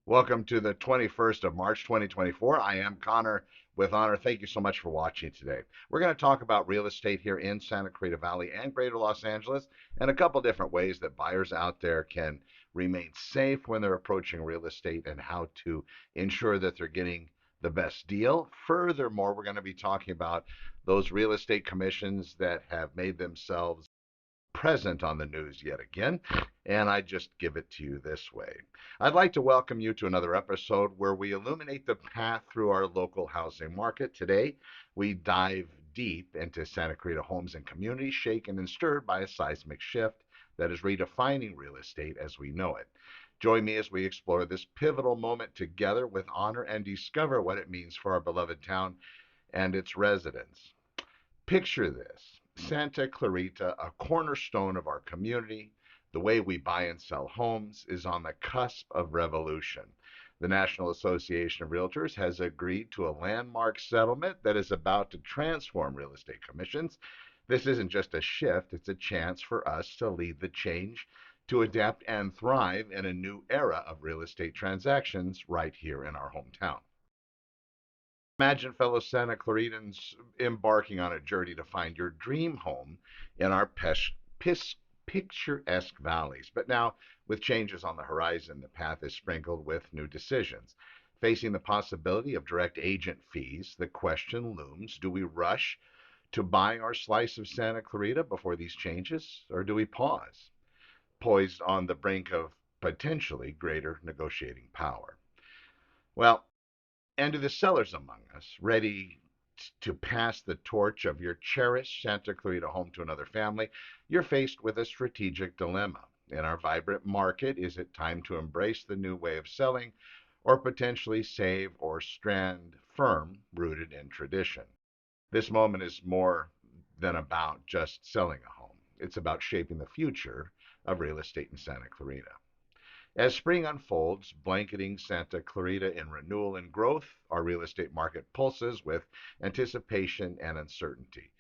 Welcome to the 21st of March, 2024. I am Connor with Honor. Thank you so much for watching today. We're going to talk about real estate here in Santa Clarita Valley and Greater Los Angeles and a couple different ways that buyers out there can remain safe when they're approaching real estate and how to ensure that they're getting the best deal. Furthermore, we're going to be talking about those real estate commissions that have made themselves present on the news yet again, and I just give it to you this way. I'd like to welcome you to another episode where we illuminate the path through our local housing market. Today, we dive deep into Santa Clarita homes and communities shaken and stirred by a seismic shift that is redefining real estate as we know it. Join me as we explore this pivotal moment together with honor and discover what it means for our beloved town and its residents. Picture this: Santa Clarita, a cornerstone of our community. The way we buy and sell homes is on the cusp of revolution. The National Association of Realtors has agreed to a landmark settlement that is about to transform real estate commissions. This isn't just a shift, it's a chance for us to lead the change, to adapt and thrive in a new era of real estate transactions right here in our hometown. Imagine, fellow Santa Claritans, embarking on a journey to find your dream home in our picturesque valleys. But now, with changes on the horizon, the path is sprinkled with new decisions. Facing the possibility of direct agent fees, the question looms: do we rush to buy our slice of Santa Clarita before these changes, or do we pause, poised on the brink of potentially greater negotiating power? Well, and to the sellers among us, ready to pass the torch of your cherished Santa Clarita home to another family, you're faced with a strategic dilemma. In our vibrant market, is it time to embrace the new way of selling or potentially save or strand firm, rooted in tradition? This moment is more than about just selling a home. It's about shaping the future of real estate in Santa Clarita. As spring unfolds, blanketing Santa Clarita in renewal and growth, our real estate market pulses with anticipation and uncertainty.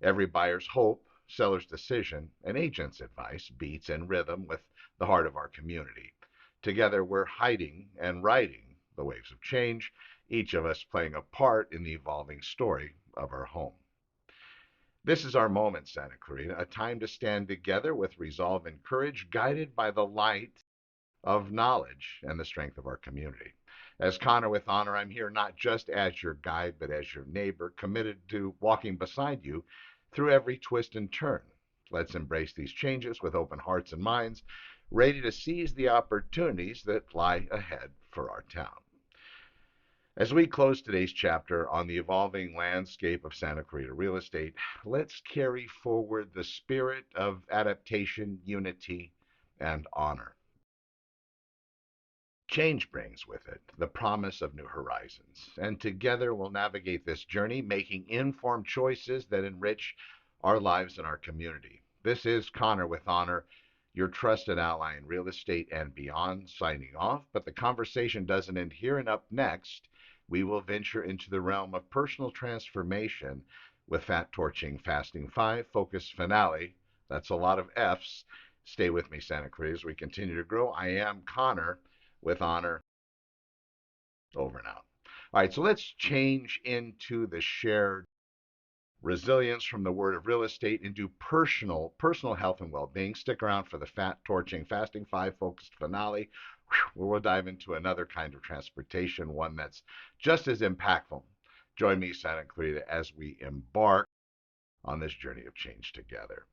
Every buyer's hope, seller's decision, and agent's advice beats in rhythm with the heart of our community. Together, we're hiding and riding the waves of change, each of us playing a part in the evolving story of our home. This is our moment, Santa Clarita, a time to stand together with resolve and courage, guided by the light of knowledge and the strength of our community. As Connor with Honor, I'm here not just as your guide, but as your neighbor, committed to walking beside you through every twist and turn. Let's embrace these changes with open hearts and minds, ready to seize the opportunities that lie ahead for our town. As we close today's chapter on the evolving landscape of Santa Clarita real estate, let's carry forward the spirit of adaptation, unity, and honor. Change brings with it the promise of new horizons, and together we'll navigate this journey, making informed choices that enrich our lives and our community. This is Connor with Honor, your trusted ally in real estate and beyond, signing off. But the conversation doesn't end here, and up next, we will venture into the realm of personal transformation with Fat Torching Fasting 5 Focus Finale. That's a lot of F's. Stay with me, Santa Cruz. We continue to grow. I am Connor with Honor, over and out. All right, so let's change into the shared resilience from the word of real estate into personal health and well-being. Stick around for the Fat Torching Fasting 5 Focused Finale, where we'll dive into another kind of transportation, one that's just as impactful. Join me, Santa Clarita, as we embark on this journey of change together.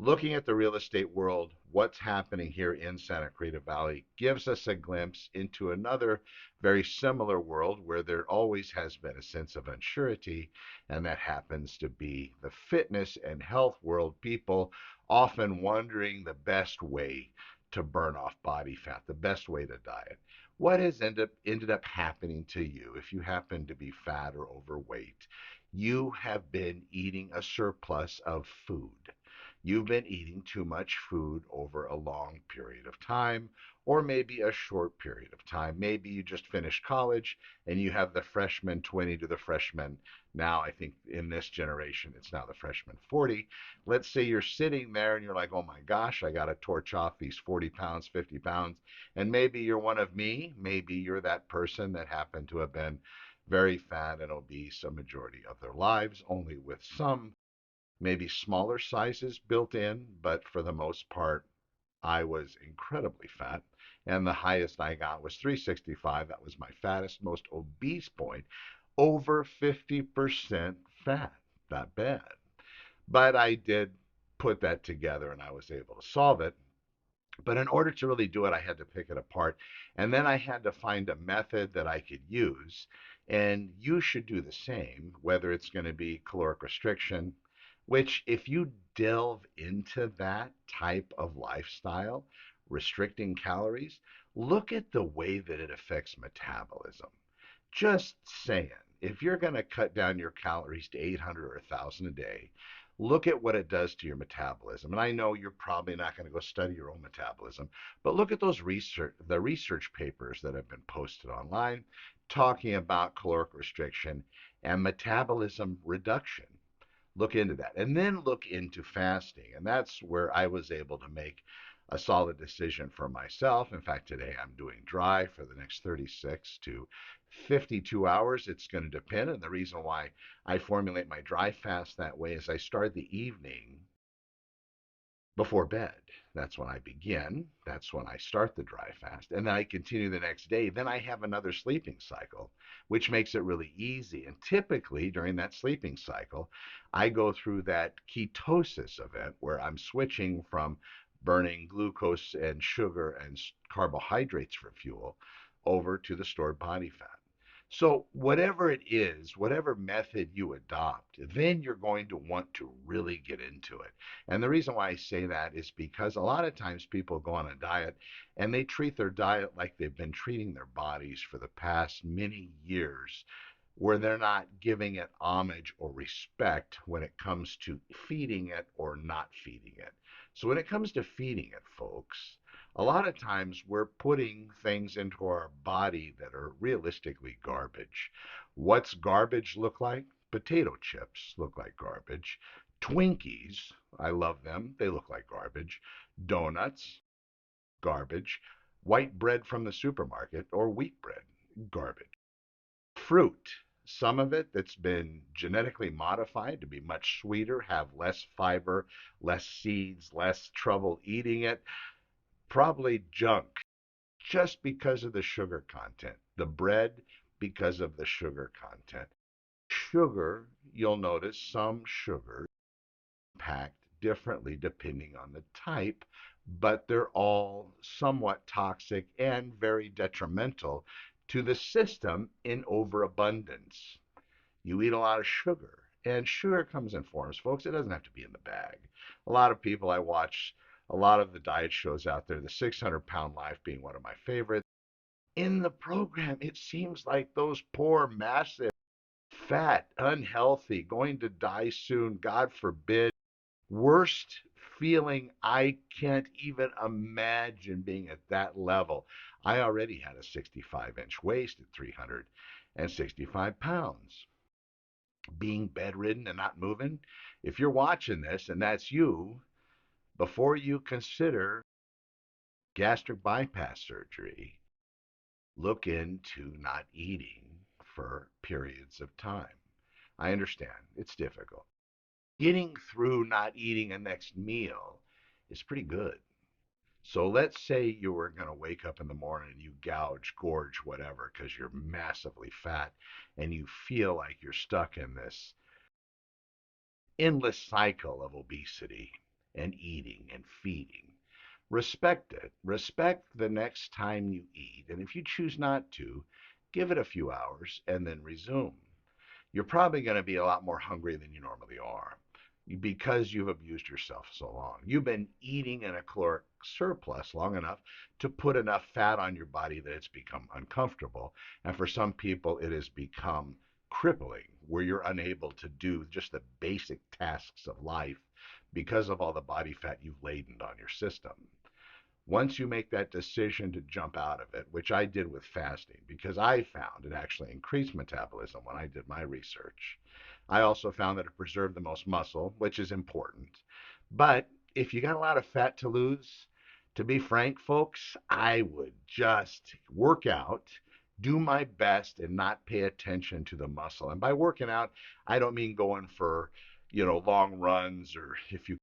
Looking at the real estate world, what's happening here in Santa Clarita Valley gives us a glimpse into another very similar world where there always has been a sense of unsurety, and that happens to be the fitness and health world. People often wondering the best way to burn off body fat, the best way to diet. What has ended up happening to you if you happen to be fat or overweight? You have been eating a surplus of food. You've been eating too much food over a long period of time, or maybe a short period of time. Maybe you just finished college and you have the freshman 20 to the freshman. Now, I think in this generation, it's now the freshman 40. Let's say you're sitting there and you're like, oh my gosh, I got to torch off these 40 pounds, 50 pounds. And maybe you're one of me. Maybe you're that person that happened to have been very fat and obese a majority of their lives, only with some maybe smaller sizes built in, but for the most part, I was incredibly fat. And the highest I got was 365. That was my fattest, most obese point, over 50% fat. Not bad. But I did put that together and I was able to solve it. But in order to really do it, I had to pick it apart. And then I had to find a method that I could use. And you should do the same, whether it's going to be caloric restriction, which, if you delve into that type of lifestyle, restricting calories, look at the way that it affects metabolism. Just saying, if you're going to cut down your calories to 800 or 1,000 a day, look at what it does to your metabolism. And I know you're probably not going to go study your own metabolism, but look at the research papers that have been posted online talking about caloric restriction and metabolism reduction. Look into that. And then look into fasting. And that's where I was able to make a solid decision for myself. In fact, today I'm doing dry for the next 36 to 52 hours. It's going to depend. And the reason why I formulate my dry fast that way is I start the evening before bed. That's when I begin. That's when I start the dry fast. And then I continue the next day. Then I have another sleeping cycle, which makes it really easy. And typically during that sleeping cycle, I go through that ketosis event where I'm switching from burning glucose and sugar and carbohydrates for fuel over to the stored body fat. So, whatever it is, whatever method you adopt, then you're going to want to really get into it. And the reason why I say that is because a lot of times people go on a diet and they treat their diet like they've been treating their bodies for the past many years, where they're not giving it homage or respect when it comes to feeding it or not feeding it. So, when it comes to feeding it, folks, a lot of times we're putting things into our body that are realistically garbage. What's garbage look like? Potato chips look like garbage. Twinkies, I love them. They look like garbage. Donuts, garbage. White bread from the supermarket or wheat bread, garbage. Fruit, some of it that's been genetically modified to be much sweeter, have less fiber, less seeds, less trouble eating it, probably junk just because of the sugar content. The bread, because of the sugar content. Sugar, you'll notice some sugars impact differently depending on the type, but they're all somewhat toxic and very detrimental to the system in overabundance. You eat a lot of sugar, and sugar comes in forms, folks. It doesn't have to be in the bag. A lot of people I watch, a lot of the diet shows out there, the 600-pound life being one of my favorites. In the program, it seems like those poor, massive, fat, unhealthy, going to die soon, God forbid, worst feeling. I can't even imagine being at that level. I already had a 65-inch waist at 365 pounds. Being bedridden and not moving. If you're watching this and that's you, before you consider gastric bypass surgery, look into not eating for periods of time. I understand it's difficult. Getting through not eating a next meal is pretty good. So let's say you were going to wake up in the morning and you gorge, whatever, because you're massively fat and you feel like you're stuck in this endless cycle of obesity and eating and feeding. Respect it. Respect the next time you eat. And if you choose not to, give it a few hours and then resume. You're probably going to be a lot more hungry than you normally are because you've abused yourself so long. You've been eating in a caloric surplus long enough to put enough fat on your body that it's become uncomfortable. And for some people, it has become crippling where you're unable to do just the basic tasks of life because of all the body fat you've laden on your system. Once you make that decision to jump out of it, which I did with fasting, because I found it actually increased metabolism when I did my research. I also found that it preserved the most muscle, which is important. But if you got a lot of fat to lose, to be frank, folks, I would just work out, do my best, and not pay attention to the muscle. And by working out, I don't mean going for, long runs, or if you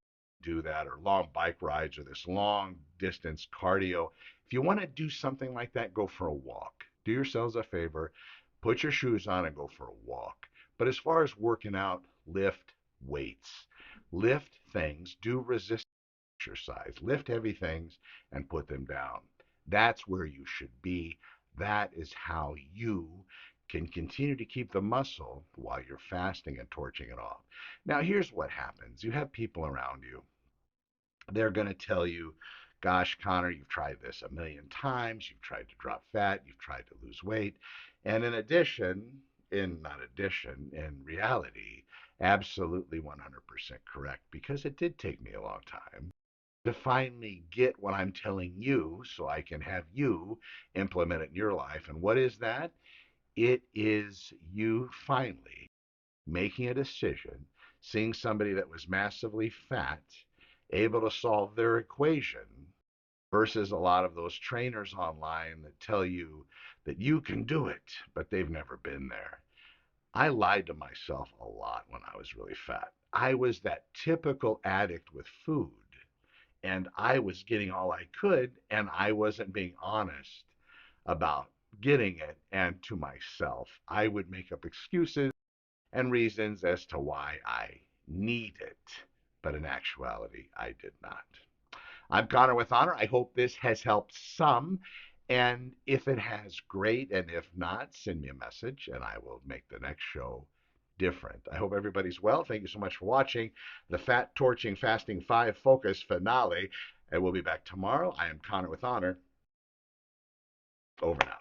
do that, or long bike rides, or this long distance cardio. If you want to do something like that, go for a walk. Do yourselves a favor, put your shoes on and go for a walk. But as far as working out, lift weights, lift things, do resistance exercise, lift heavy things and put them down. That's where you should be. That is how you can continue to keep the muscle while you're fasting and torching it off. Now, here's what happens. You have people around you. They're going to tell you, gosh, Connor, you've tried this a million times. You've tried to drop fat. You've tried to lose weight. And in reality, absolutely 100% correct, because it did take me a long time to finally get what I'm telling you so I can have you implement it in your life. And what is that? It is you finally making a decision, seeing somebody that was massively fat, able to solve their equation, versus a lot of those trainers online that tell you that you can do it, but they've never been there. I lied to myself a lot when I was really fat. I was that typical addict with food, and I was getting all I could, and I wasn't being honest about getting it. And to myself, I would make up excuses and reasons as to why I need it, but in actuality, I did not. I'm Connor with Honor. I hope this has helped some. And if it has, great. And if not, send me a message and I will make the next show different. I hope everybody's well. Thank you so much for watching the Fat Torching Fasting 5 Focus finale. And we'll be back tomorrow. I am Connor with Honor. Over now.